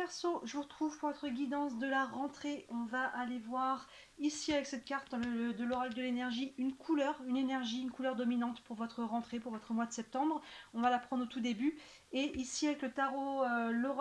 Verseaux, je vous retrouve pour votre guidance de la rentrée. On va aller voir ici avec cette carte de l'oracle de l'énergie une couleur, une énergie, une couleur dominante pour votre rentrée, pour votre mois de septembre. On va la prendre au tout début. Et ici avec le tarot,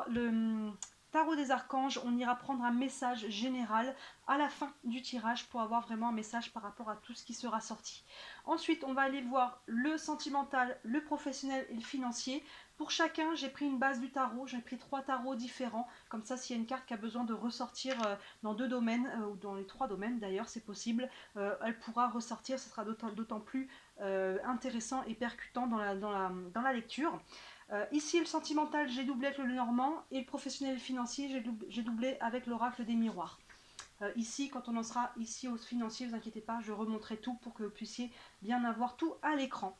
le tarot des archanges, on ira prendre un message général à la fin du tirage pour avoir vraiment un message par rapport à tout ce qui sera sorti. Ensuite, on va aller voir le sentimental, le professionnel et le financier. Pour chacun, j'ai pris une base du tarot, j'ai pris 3 tarots différents. Comme ça, s'il y a une carte qui a besoin de ressortir dans 2 domaines, ou dans les 3 domaines d'ailleurs, c'est possible, elle pourra ressortir, ce sera d'autant plus intéressant et percutant dans la lecture. Ici, le sentimental, j'ai doublé avec le normand, et le professionnel et le financier, j'ai doublé avec l'oracle des miroirs. Ici, quand on en sera ici au financier, ne vous inquiétez pas, je remonterai tout pour que vous puissiez bien avoir tout à l'écran.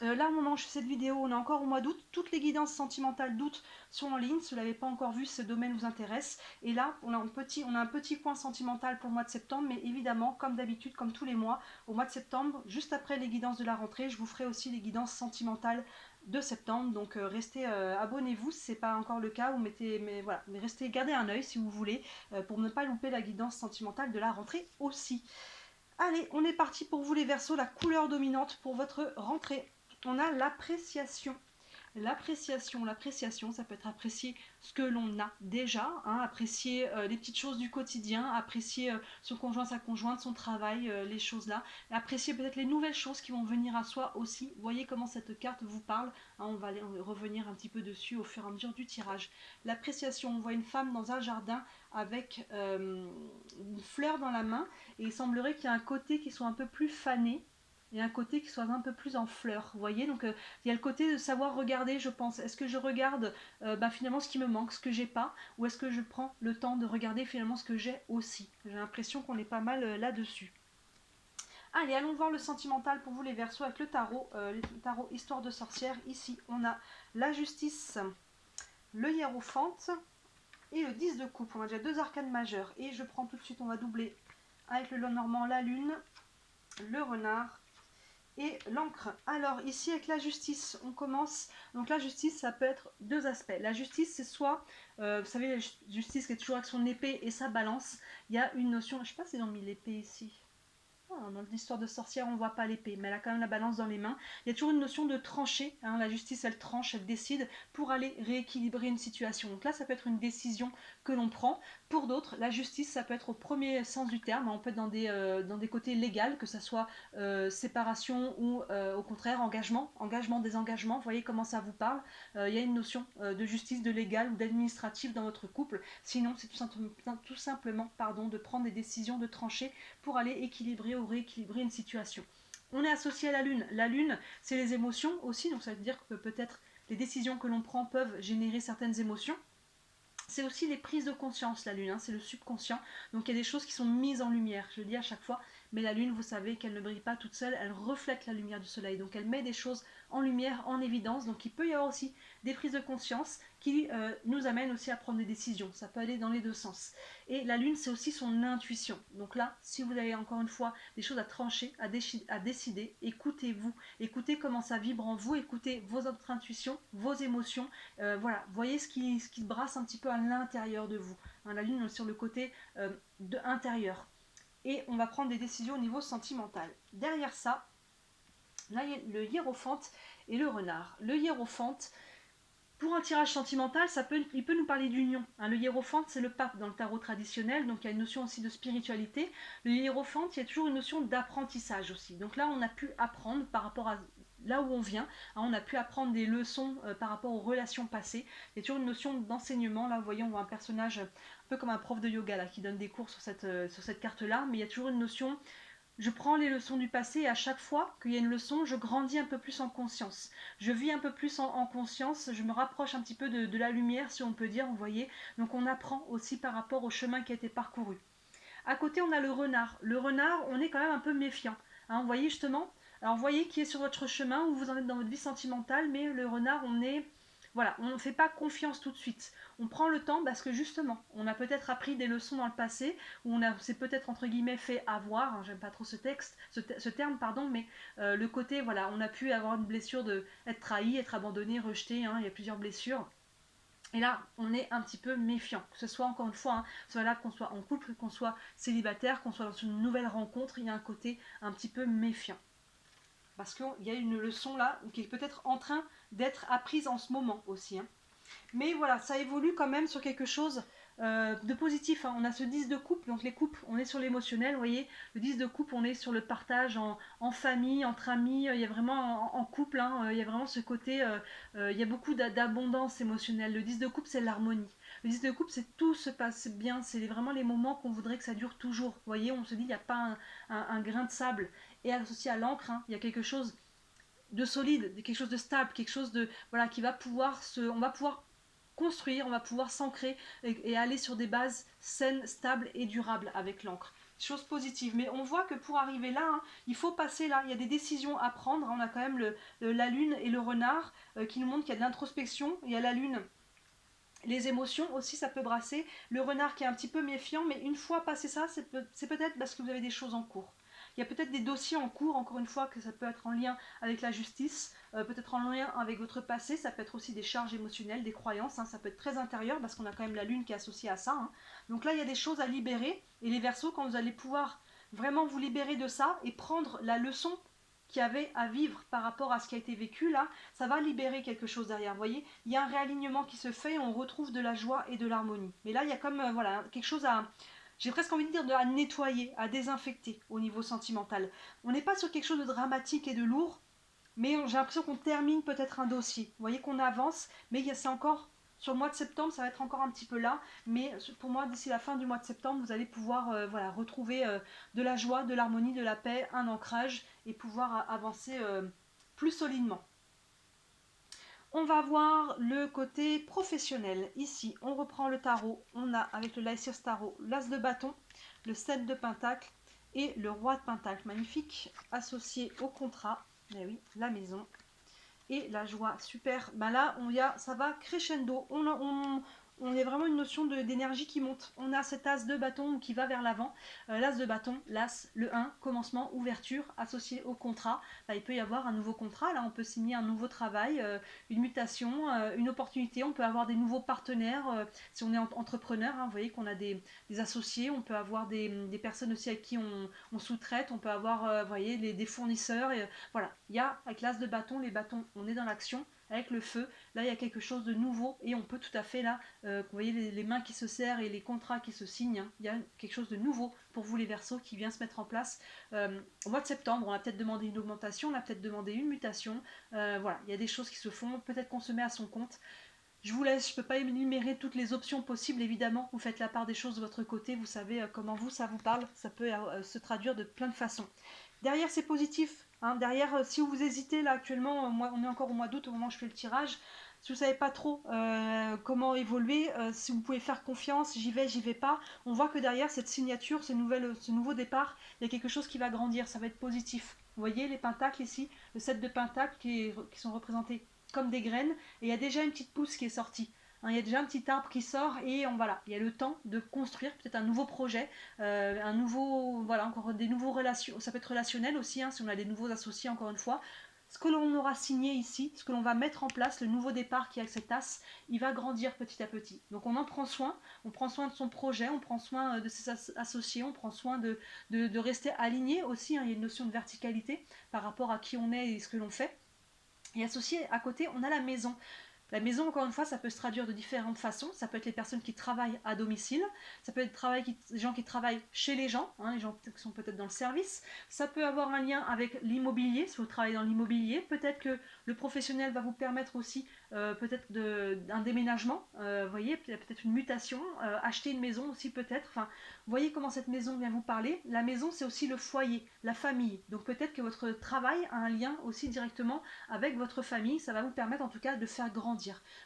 Là, au moment où je fais cette vidéo, on est encore au mois d'août. Toutes les guidances sentimentales d'août sont en ligne. Si vous ne l'avez pas encore vu, ce domaine vous intéresse. Et là, on a un petit point sentimental pour le mois de septembre. Mais évidemment, comme d'habitude, comme tous les mois, au mois de septembre, juste après les guidances de la rentrée, je vous ferai aussi les guidances sentimentales de septembre. Donc restez, abonnez-vous si ce n'est pas encore le cas. Mais restez, gardez un œil si vous voulez, pour ne pas louper la guidance sentimentale de la rentrée aussi. Allez, on est parti pour vous les Verseaux, la couleur dominante pour votre rentrée. On a l'appréciation. L'appréciation, ça peut être apprécier ce que l'on a déjà, hein, apprécier les petites choses du quotidien, apprécier son conjoint, sa conjointe, son travail, les choses là, apprécier peut-être les nouvelles choses qui vont venir à soi aussi. Voyez comment cette carte vous parle, hein, on va revenir un petit peu dessus au fur et à mesure du tirage. L'appréciation, on voit une femme dans un jardin avec une fleur dans la main, et il semblerait qu'il y a un côté qui soit un peu plus fané, et un côté qui soit un peu plus en fleurs, vous voyez. Donc il y a le côté de savoir regarder, je pense. Est-ce que je regarde finalement ce qui me manque, ce que j'ai pas, ou est-ce que je prends le temps de regarder finalement ce que j'ai aussi. J'ai l'impression qu'on est pas mal là-dessus. Allez, allons voir le sentimental pour vous les Verseaux avec le tarot Histoire de sorcière. Ici, on a la justice, le hiérophante et le 10 de coupe. On a déjà 2 arcanes majeures. Et je prends tout de suite, on va doubler avec le normand, la lune, le renard et l'encre. Alors ici avec la justice, on commence. Donc la justice, ça peut être 2 aspects. La justice, c'est soit, vous savez, la justice qui est toujours avec son épée et sa balance. Il y a une notion, je sais pas si ils ont mis l'épée ici. Dans l'histoire de sorcière, on ne voit pas l'épée, mais elle a quand même la balance dans les mains. Il y a toujours une notion de trancher, hein, la justice, elle tranche, elle décide pour aller rééquilibrer une situation. Donc là, ça peut être une décision que l'on prend. Pour d'autres, la justice, ça peut être au premier sens du terme, on peut être dans des côtés légaux, que ce soit séparation ou au contraire engagement, désengagement. Vous voyez comment ça vous parle. Il y a une notion de justice, de légal ou d'administratif dans votre couple. Sinon, c'est tout simplement de prendre des décisions, de trancher pour aller équilibrer ou rééquilibrer une situation. On est associé à la lune. La lune, c'est les émotions aussi, donc ça veut dire que peut-être les décisions que l'on prend peuvent générer certaines émotions. C'est aussi les prises de conscience, la lune, hein, c'est le subconscient. Donc il y a des choses qui sont mises en lumière, je le dis à chaque fois, mais la lune, vous savez qu'elle ne brille pas toute seule, elle reflète la lumière du soleil. Donc elle met des choses en lumière, en évidence. Donc il peut y avoir aussi des prises de conscience qui nous amènent aussi à prendre des décisions. Ça peut aller dans les 2 sens. Et la lune, c'est aussi son intuition. Donc là, si vous avez encore une fois des choses à trancher, à décider, écoutez-vous. Écoutez comment ça vibre en vous, écoutez vos autres intuitions, vos émotions. Voilà, voyez ce qui brasse un petit peu à l'intérieur de vous. Hein, la lune sur le côté intérieur. Et on va prendre des décisions au niveau sentimental. Derrière ça, là, il y a le hiérophante et le renard. Le hiérophante, pour un tirage sentimental, il peut nous parler d'union. Hein, le hiérophante, c'est le pape dans le tarot traditionnel, donc il y a une notion aussi de spiritualité. Le hiérophante, il y a toujours une notion d'apprentissage aussi. Donc là, on a pu apprendre par rapport à là où on vient, hein, on a pu apprendre des leçons par rapport aux relations passées. Il y a toujours une notion d'enseignement. Là, vous voyez, on voit un personnage un peu comme un prof de yoga là, qui donne des cours sur cette carte-là, mais il y a toujours une notion. Je prends les leçons du passé, et à chaque fois qu'il y a une leçon, je grandis un peu plus en conscience. Je vis un peu plus en conscience, je me rapproche un petit peu de la lumière, si on peut dire, vous voyez. Donc on apprend aussi par rapport au chemin qui a été parcouru. À côté, on a le renard. Le renard, on est quand même un peu méfiant. Hein, vous voyez justement. Alors vous voyez qui est sur votre chemin, où vous en êtes dans votre vie sentimentale, mais le renard, voilà, on ne fait pas confiance tout de suite. On prend le temps parce que justement, on a peut-être appris des leçons dans le passé, où s'est peut-être entre guillemets fait avoir, hein, j'aime pas trop ce terme, pardon, mais le côté, voilà, on a pu avoir une blessure de être trahi, être abandonné, rejeté, hein, il y a plusieurs blessures. Et là, on est un petit peu méfiant, que ce soit encore une fois, hein, soit là qu'on soit en couple, qu'on soit célibataire, qu'on soit dans une nouvelle rencontre, il y a un côté un petit peu méfiant. Parce qu'il y a une leçon là qui est peut-être en train d'être apprise en ce moment aussi, hein. Mais voilà, ça évolue quand même sur quelque chose de positif, hein. On a ce 10 de coupe, donc les coupes, on est sur l'émotionnel, vous voyez. Le 10 de coupe, on est sur le partage en famille, entre amis, il y a vraiment en couple, hein, il y a vraiment ce côté, il y a beaucoup d'abondance émotionnelle. Le 10 de coupe, c'est l'harmonie. Le 10 de coupe, c'est tout se passe bien, c'est vraiment les moments qu'on voudrait que ça dure toujours. Vous voyez, on se dit, il n'y a pas un grain de sable. Et associé à l'encre, hein, il y a quelque chose de solide, quelque chose de stable, quelque chose de voilà qui va pouvoir on va pouvoir construire, on va pouvoir s'ancrer et aller sur des bases saines, stables et durables avec l'encre. Chose positive. Mais on voit que pour arriver là, hein, il faut passer là. Il y a des décisions à prendre. On a quand même la lune et le renard qui nous montrent qu'il y a de l'introspection. Il y a la lune. Les émotions aussi, ça peut brasser. Le renard qui est un petit peu méfiant, mais une fois passé ça, c'est peut-être parce que vous avez des choses en cours. Il y a peut-être des dossiers en cours, encore une fois, que ça peut être en lien avec la justice, peut-être en lien avec votre passé, ça peut être aussi des charges émotionnelles, des croyances, hein, ça peut être très intérieur parce qu'on a quand même la lune qui est associée à ça, hein. Donc là, il y a des choses à libérer et les Verseaux, quand vous allez pouvoir vraiment vous libérer de ça et prendre la leçon qu'il y avait à vivre par rapport à ce qui a été vécu là, ça va libérer quelque chose derrière. Vous voyez, il y a un réalignement qui se fait et on retrouve de la joie et de l'harmonie. Mais là, il y a comme voilà quelque chose à, j'ai presque envie de dire, à nettoyer, à désinfecter au niveau sentimental. On n'est pas sur quelque chose de dramatique et de lourd, mais j'ai l'impression qu'on termine peut-être un dossier. Vous voyez qu'on avance, mais c'est encore sur le mois de septembre, ça va être encore un petit peu là. Mais pour moi, d'ici la fin du mois de septembre, vous allez pouvoir voilà, retrouver de la joie, de l'harmonie, de la paix, un ancrage et pouvoir avancer plus solidement. On va voir le côté professionnel. Ici, on reprend le tarot. On a avec le Lysios Tarot l'As de bâton, le 7 de pentacle et le Roi de pentacle. Magnifique, associé au contrat. Mais oui, la maison et la joie. Super. Ben là, ça va crescendo. On a vraiment une notion d'énergie qui monte. On a cet as de bâton qui va vers l'avant. L'as de bâton, l'as, le 1, commencement, ouverture, associé au contrat. Bah, il peut y avoir un nouveau contrat. Là, on peut signer un nouveau travail, une mutation, une opportunité. On peut avoir des nouveaux partenaires. Si on est entrepreneur, hein, vous voyez qu'on a des associés. On peut avoir des personnes aussi avec qui on sous-traite. On peut avoir, vous voyez, des fournisseurs. Et, voilà, il y a avec l'as de bâton, les bâtons, on est dans l'action. Avec le feu, là il y a quelque chose de nouveau et on peut tout à fait là, vous voyez les mains qui se serrent et les contrats qui se signent, hein. Il y a quelque chose de nouveau pour vous les Verseaux qui vient se mettre en place. Au mois de septembre, on a peut-être demandé une augmentation, on a peut-être demandé une mutation. Voilà, il y a des choses qui se font, peut-être qu'on se met à son compte. Je vous laisse, je ne peux pas énumérer toutes les options possibles, évidemment. Vous faites la part des choses de votre côté, vous savez comment vous, ça vous parle. Ça peut se traduire de plein de façons. Derrière, c'est positif, hein. Derrière, si vous hésitez, là actuellement, on est encore au mois d'août au moment où je fais le tirage. Si vous ne savez pas trop comment évoluer, si vous pouvez faire confiance, j'y vais pas. On voit que derrière cette signature, ce nouveau départ, il y a quelque chose qui va grandir, ça va être positif. Vous voyez les pentacles ici, le 7 de pentacles qui sont représentés comme des graines, et il y a déjà une petite pousse qui est sortie. Hein, il y a déjà un petit arbre qui sort et voilà, il y a le temps de construire peut-être un nouveau projet, un nouveau, voilà, encore des nouveaux relations, ça peut être relationnel aussi, hein, si on a des nouveaux associés encore une fois. Ce que l'on aura signé ici, ce que l'on va mettre en place, le nouveau départ qui est avec cette tasse, il va grandir petit à petit. Donc on en prend soin de son projet, on prend soin de ses associés, on prend soin de rester aligné aussi, hein, il y a une notion de verticalité par rapport à qui on est et ce que l'on fait. Et associé à côté, on a la maison. La maison, encore une fois, ça peut se traduire de différentes façons. Ça peut être les personnes qui travaillent à domicile, ça peut être les gens qui travaillent chez les gens, hein, les gens qui sont peut-être dans le service. Ça peut avoir un lien avec l'immobilier, si vous travaillez dans l'immobilier. Peut-être que le professionnel va vous permettre aussi peut-être un déménagement, vous voyez, peut-être une mutation, acheter une maison aussi peut-être. Enfin, vous voyez comment cette maison vient vous parler. La maison, c'est aussi le foyer, la famille. Donc peut-être que votre travail a un lien aussi directement avec votre famille. Ça va vous permettre en tout cas de faire grandir.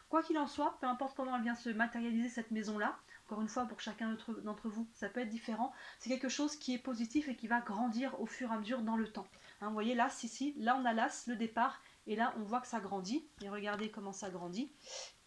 Quoi qu'il en soit, peu importe comment elle vient se matérialiser cette maison-là, encore une fois pour chacun d'entre vous, ça peut être différent. C'est quelque chose qui est positif et qui va grandir au fur et à mesure dans le temps. Hein, vous voyez l'as ici, là on a l'as, le départ, et là on voit que ça grandit. Et regardez comment ça grandit.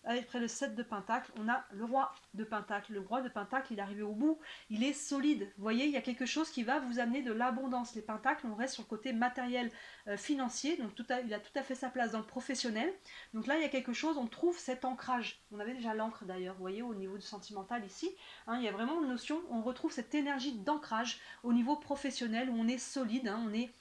après le 7 de Pentacle, on a le roi de Pentacle. Le roi de Pentacle, il est arrivé au bout, il est solide. Vous voyez, il y a quelque chose qui va vous amener de l'abondance. Les Pentacles, on reste sur le côté matériel, financier, donc il a tout à fait sa place dans le professionnel. Donc là, il y a quelque chose, on trouve cet ancrage. On avait déjà l'encre d'ailleurs, vous voyez, au niveau du sentimental ici. Hein, il y a vraiment une notion, on retrouve cette énergie d'ancrage au niveau professionnel, où on est solide, hein, on est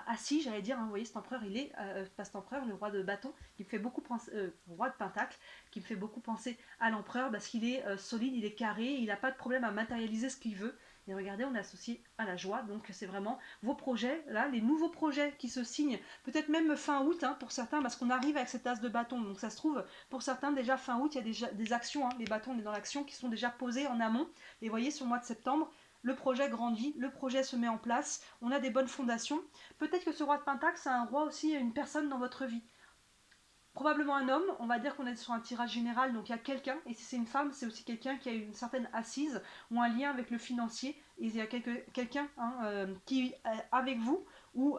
assis, j'allais dire, hein, vous voyez, cet empereur, il est, pas cet empereur, le roi de bâton, qui me fait beaucoup penser, roi de pentacle, qui me fait beaucoup penser à l'empereur, parce qu'il est solide, il est carré, il n'a pas de problème à matérialiser ce qu'il veut. Et regardez, on est associé à la joie, donc c'est vraiment vos projets, là, les nouveaux projets qui se signent, peut-être même fin août, hein, pour certains, parce qu'on arrive avec cet as de bâton, donc ça se trouve, pour certains, déjà fin août, il y a déjà des actions, hein, les bâtons, on est dans l'action, qui sont déjà posés en amont, et vous voyez, sur le mois de septembre, le projet grandit, le projet se met en place, on a des bonnes fondations. Peut-être que ce roi de Pentacle, c'est un roi aussi, une personne dans votre vie. Probablement un homme, on va dire qu'on est sur un tirage général, donc il y a quelqu'un, et si c'est une femme, c'est aussi quelqu'un qui a une certaine assise ou un lien avec le financier, et il y a quelqu'un qui est avec vous ou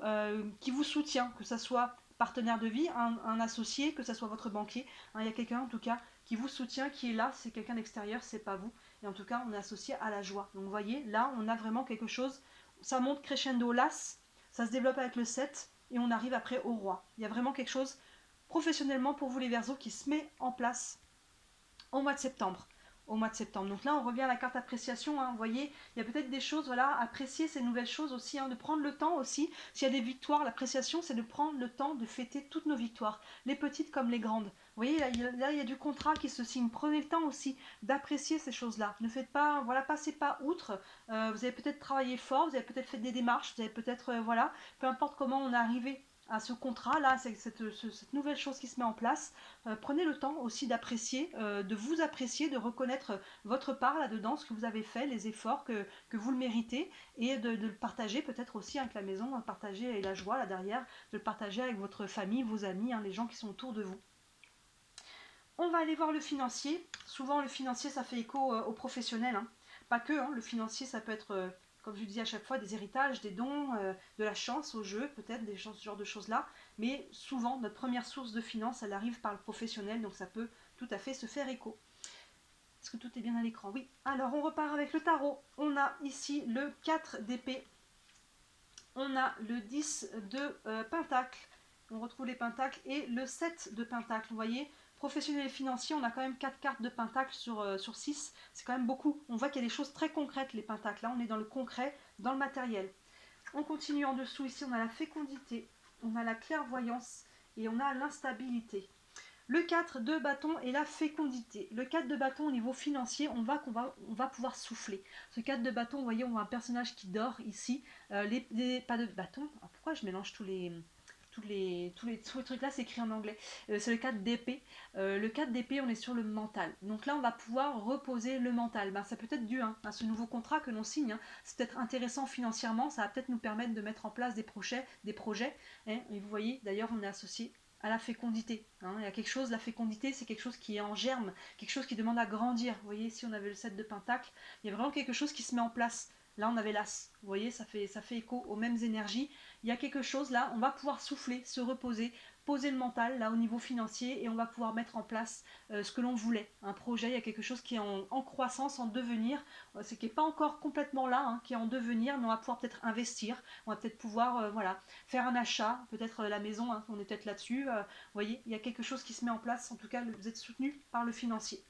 qui vous soutient, que ce soit partenaire de vie, un associé, que ce soit votre banquier, hein, il y a quelqu'un en tout cas qui vous soutient, qui est là, c'est quelqu'un d'extérieur, c'est pas vous, et en tout cas on est associé à la joie. Donc vous voyez, là on a vraiment quelque chose, ça monte crescendo, l'as, ça se développe avec le 7, et on arrive après au roi. Il y a vraiment quelque chose professionnellement pour vous les Verseaux qui se met en place au mois de septembre. Au mois de septembre. Donc là, on revient à la carte appréciation. Hein. Vous voyez, il y a peut-être des choses, voilà, apprécier ces nouvelles choses aussi, hein, de prendre le temps aussi. S'il y a des victoires, l'appréciation, c'est de prendre le temps de fêter toutes nos victoires, les petites comme les grandes. Vous voyez, là, il y a du contrat qui se signe. Prenez le temps aussi d'apprécier ces choses-là. Ne faites pas, voilà, passez pas outre. Vous avez peut-être travaillé fort, vous avez peut-être fait des démarches, vous avez peut-être, voilà, peu importe comment on est arrivé à ce contrat-là, cette nouvelle chose qui se met en place. Prenez le temps aussi d'apprécier, de vous apprécier, de reconnaître votre part là-dedans, ce que vous avez fait, les efforts que vous le méritez, et de le partager peut-être aussi avec la maison, de partager avec la joie là derrière, de le partager avec votre famille, vos amis, hein, les gens qui sont autour de vous. On va aller voir le financier. Souvent le financier ça fait écho au professionnel, hein. Pas que, hein, le financier ça peut être, comme je dis à chaque fois, des héritages, des dons, de la chance au jeu, peut-être ce genre de choses-là. Mais souvent notre première source de finance elle arrive par le professionnel, donc ça peut tout à fait se faire écho. Est-ce que tout est bien à l'écran? Oui. Alors on repart avec le tarot. On a ici le 4 d'épée. On a le 10 de pentacle. On retrouve les pentacles et le 7 de pentacle. Vous voyez, professionnel et financier, on a quand même 4 cartes de pentacle sur 6. C'est quand même beaucoup. On voit qu'il y a des choses très concrètes, les pentacles. Là, on est dans le concret, dans le matériel. On continue en dessous. Ici, on a la fécondité, on a la clairvoyance et on a l'instabilité. Le 4 de bâton et la fécondité. Le 4 de bâton au niveau financier, on va pouvoir souffler. Ce 4 de bâton, vous voyez, on voit un personnage qui dort ici. Pas de bâton. Alors pourquoi je mélange tous les trucs là, c'est écrit en anglais. C'est le 4 d'épée. Le 4 d'épée, on est sur le mental. Donc là, on va pouvoir reposer le mental. Ça peut être dû à ce nouveau contrat que l'on signe. C'est peut-être intéressant financièrement. Ça va peut-être nous permettre de mettre en place des projets. Et vous voyez, d'ailleurs, on est associé à la fécondité. Hein. Il y a quelque chose, la fécondité, c'est quelque chose qui est en germe, quelque chose qui demande à grandir. Vous voyez, si on avait le 7 de pentacle, il y a vraiment quelque chose qui se met en place. Là, on avait l'as. Vous voyez, ça fait écho aux mêmes énergies. Il y a quelque chose là, on va pouvoir souffler, se reposer, poser le mental là au niveau financier et on va pouvoir mettre en place ce que l'on voulait. Un projet, il y a quelque chose qui est en croissance, en devenir, c'est qui n'est pas encore complètement là, hein, qui est en devenir, mais on va pouvoir peut-être investir, on va peut-être pouvoir voilà, faire un achat, peut-être la maison, hein, on est peut-être là-dessus. Vous voyez, il y a quelque chose qui se met en place, en tout cas vous êtes soutenu par le financier.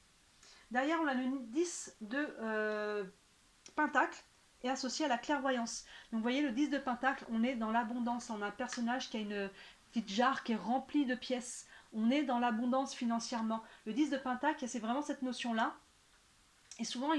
Derrière, on a le 10 de pentacle est associé à la clairvoyance. Donc vous voyez, le 10 de pentacle, on est dans l'abondance. On a un personnage qui a une petite jarre qui est remplie de pièces. On est dans l'abondance financièrement. Le 10 de pentacle, c'est vraiment cette notion-là. Et souvent,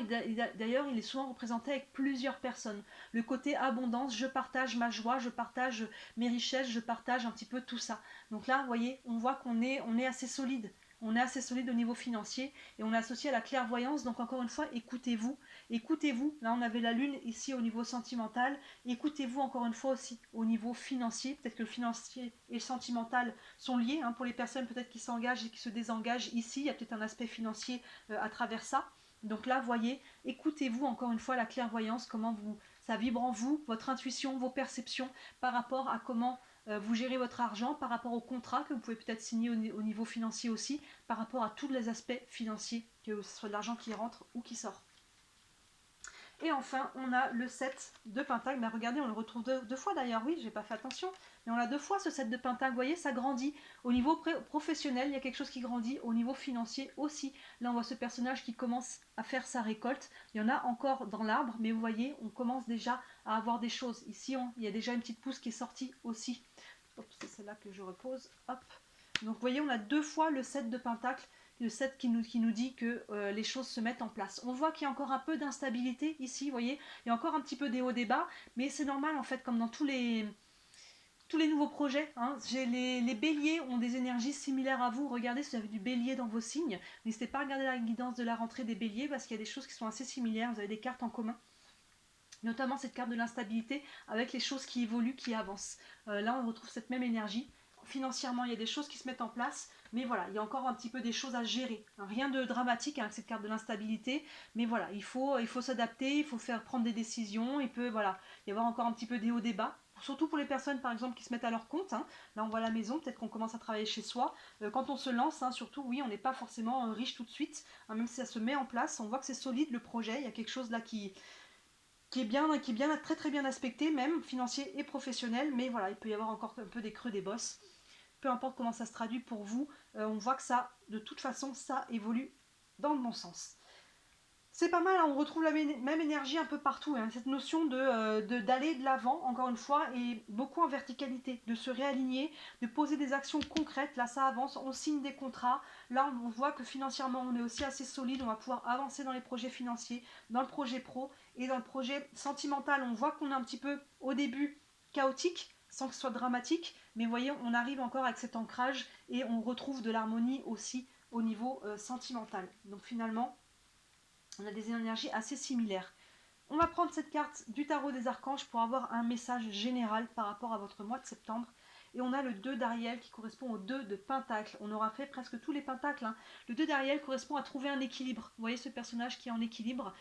d'ailleurs, il est souvent représenté avec plusieurs personnes. Le côté abondance, je partage ma joie, je partage mes richesses, je partage un petit peu tout ça. Donc là, vous voyez, on voit qu'on est assez solide. On est assez solide au niveau financier et on est associé à la clairvoyance. Donc encore une fois, écoutez-vous. Écoutez-vous. Là, on avait la lune ici au niveau sentimental. Écoutez-vous encore une fois aussi au niveau financier. Peut-être que le financier et le sentimental sont liés. Hein, pour les personnes peut-être qui s'engagent et qui se désengagent ici, il y a peut-être un aspect financier à travers ça. Donc là, voyez, écoutez-vous encore une fois la clairvoyance, comment ça vibre en vous, votre intuition, vos perceptions par rapport à comment vous gérez votre argent par rapport au contrat que vous pouvez peut-être signer au niveau financier aussi, par rapport à tous les aspects financiers, que ce soit de l'argent qui rentre ou qui sort. Et enfin, on a le 7 de Pentacle. Ben regardez, on le retrouve deux fois d'ailleurs. Oui, j'ai pas fait attention. Mais on a deux fois ce 7 de Pentacle. Vous voyez, ça grandit. Au niveau professionnel, il y a quelque chose qui grandit. Au niveau financier aussi. Là, on voit ce personnage qui commence à faire sa récolte. Il y en a encore dans l'arbre. Mais vous voyez, on commence déjà à avoir des choses. Ici, il y a déjà une petite pousse qui est sortie aussi. Hop, c'est celle-là que je repose. Hop. Donc, vous voyez, on a deux fois le 7 de Pentacle. Le 7 qui nous dit que les choses se mettent en place. On voit qu'il y a encore un peu d'instabilité ici, vous voyez, il y a encore un petit peu des hauts, des bas, mais c'est normal en fait, comme dans tous les nouveaux projets. Hein. Les béliers ont des énergies similaires à vous. Regardez si vous avez du bélier dans vos signes. N'hésitez pas à regarder la guidance de la rentrée des béliers parce qu'il y a des choses qui sont assez similaires. Vous avez des cartes en commun. Notamment cette carte de l'instabilité avec les choses qui évoluent, qui avancent. Là, on retrouve cette même énergie. Financièrement, il y a des choses qui se mettent en place, mais voilà, il y a encore un petit peu des choses à gérer. Rien de dramatique avec cette carte de l'instabilité, mais voilà, il faut s'adapter, il faut prendre des décisions, il peut voilà, y avoir encore un petit peu des hauts, des bas. Surtout pour les personnes par exemple qui se mettent à leur compte. Hein. Là on voit la maison, peut-être qu'on commence à travailler chez soi. Quand on se lance, hein, surtout oui, on n'est pas forcément riche tout de suite. Hein, même si ça se met en place, on voit que c'est solide le projet, il y a quelque chose là qui est bien, très très bien aspecté, même financier et professionnel, mais voilà, il peut y avoir encore un peu des creux, des bosses. Peu importe comment ça se traduit pour vous, on voit que ça, de toute façon, ça évolue dans le bon sens. C'est pas mal, hein, on retrouve la même énergie un peu partout, hein, cette notion d'aller de l'avant, encore une fois, et beaucoup en verticalité, de se réaligner, de poser des actions concrètes, là ça avance, on signe des contrats, là on voit que financièrement on est aussi assez solide, on va pouvoir avancer dans les projets financiers, dans le projet pro, et dans le projet sentimental, on voit qu'on est un petit peu au début chaotique, sans que ce soit dramatique, mais vous voyez, on arrive encore avec cet ancrage, et on retrouve de l'harmonie aussi au niveau sentimental. Donc finalement, on a des énergies assez similaires. On va prendre cette carte du tarot des archanges pour avoir un message général par rapport à votre mois de septembre. Et on a le 2 d'Ariel qui correspond au 2 de Pentacle. On aura fait presque tous les pentacles. Hein. Le 2 d'Ariel correspond à trouver un équilibre. Vous voyez ce personnage qui est en équilibre.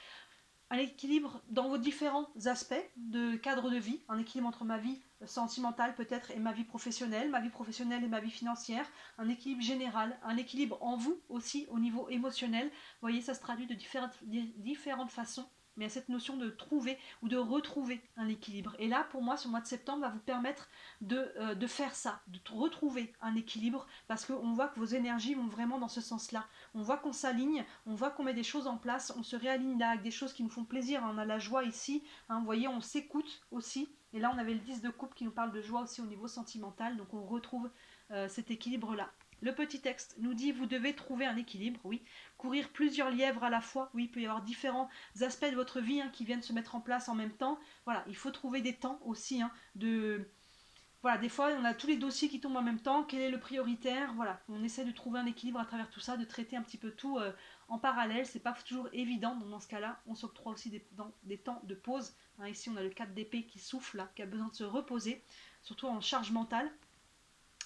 Un équilibre dans vos différents aspects de cadre de vie. Un équilibre entre ma vie sentimentale peut-être et ma vie professionnelle et ma vie financière. Un équilibre général. Un équilibre en vous aussi au niveau émotionnel. Vous voyez, ça se traduit de différentes façons. Mais il y a cette notion de trouver ou de retrouver un équilibre. Et là, pour moi, ce mois de septembre va vous permettre de faire ça, de retrouver un équilibre, parce qu'on voit que vos énergies vont vraiment dans ce sens-là. On voit qu'on s'aligne, on voit qu'on met des choses en place, on se réaligne là avec des choses qui nous font plaisir. On a la joie ici, hein, vous voyez, on s'écoute aussi. Et là, on avait le 10 de coupe qui nous parle de joie aussi au niveau sentimental, donc on retrouve cet équilibre-là. Le petit texte nous dit vous devez trouver un équilibre, oui. Courir plusieurs lièvres à la fois, oui, il peut y avoir différents aspects de votre vie hein, qui viennent se mettre en place en même temps. Voilà, il faut trouver des temps aussi hein, voilà, des fois on a tous les dossiers qui tombent en même temps, quel est le prioritaire, voilà, on essaie de trouver un équilibre à travers tout ça, de traiter un petit peu tout en parallèle, c'est pas toujours évident, donc dans ce cas-là, on s'octroie aussi des temps de pause, hein, ici on a le 4 d'épée qui souffle, là, qui a besoin de se reposer, surtout en charge mentale,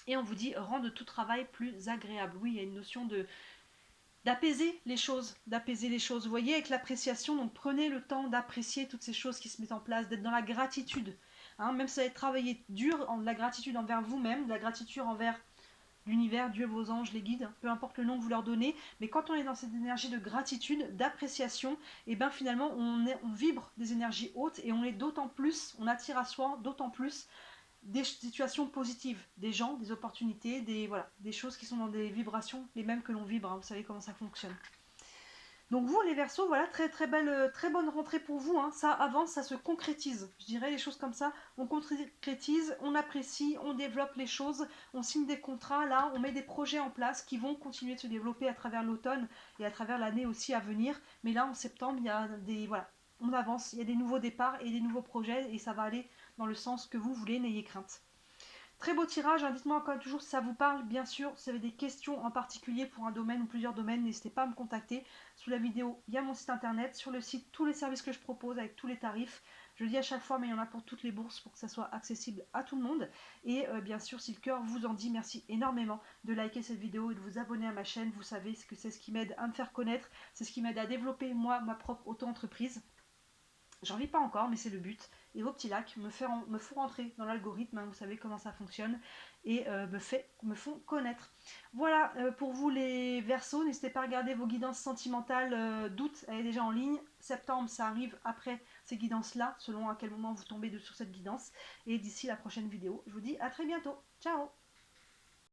et on vous dit rendre tout travail plus agréable, oui, il y a une notion d'apaiser les choses, vous voyez, avec l'appréciation, donc prenez le temps d'apprécier toutes ces choses qui se mettent en place, d'être dans la gratitude, hein, même si ça va être travailler dur, de la gratitude envers vous-même, de la gratitude envers l'univers, Dieu, vos anges, les guides, peu importe le nom que vous leur donnez, mais quand on est dans cette énergie de gratitude, d'appréciation, et bien finalement on vibre des énergies hautes et on est d'autant plus, on attire à soi d'autant plus des situations positives, des gens, des opportunités, des choses qui sont dans des vibrations, les mêmes que l'on vibre, hein, vous savez comment ça fonctionne. Donc vous les Verseaux, voilà, très belle, très bonne rentrée pour vous, hein. Ça avance, ça se concrétise, je dirais les choses comme ça, on concrétise, on apprécie, on développe les choses, on signe des contrats, là, on met des projets en place qui vont continuer de se développer à travers l'automne et à travers l'année aussi à venir, mais là en septembre, il y a voilà, on avance, il y a des nouveaux départs et des nouveaux projets et ça va aller dans le sens que vous voulez, n'ayez crainte. Très beau tirage, hein, dites-moi encore toujours si ça vous parle, bien sûr, si vous avez des questions en particulier pour un domaine ou plusieurs domaines, n'hésitez pas à me contacter. Sous la vidéo, il y a mon site internet, sur le site, tous les services que je propose avec tous les tarifs. Je le dis à chaque fois, mais il y en a pour toutes les bourses pour que ça soit accessible à tout le monde. Et bien sûr, si le cœur vous en dit, merci énormément de liker cette vidéo et de vous abonner à ma chaîne. Vous savez que c'est ce qui m'aide à me faire connaître, c'est ce qui m'aide à développer moi, ma propre auto-entreprise. J'en vis pas encore, mais c'est le but. Et vos petits lacs me font rentrer dans l'algorithme, hein, vous savez comment ça fonctionne, et me font connaître. Voilà, pour vous les Verseaux, n'hésitez pas à regarder vos guidances sentimentales d'août, elle est déjà en ligne. Septembre, ça arrive après ces guidances-là, selon à quel moment vous tombez sur cette guidance. Et d'ici la prochaine vidéo, je vous dis à très bientôt. Ciao!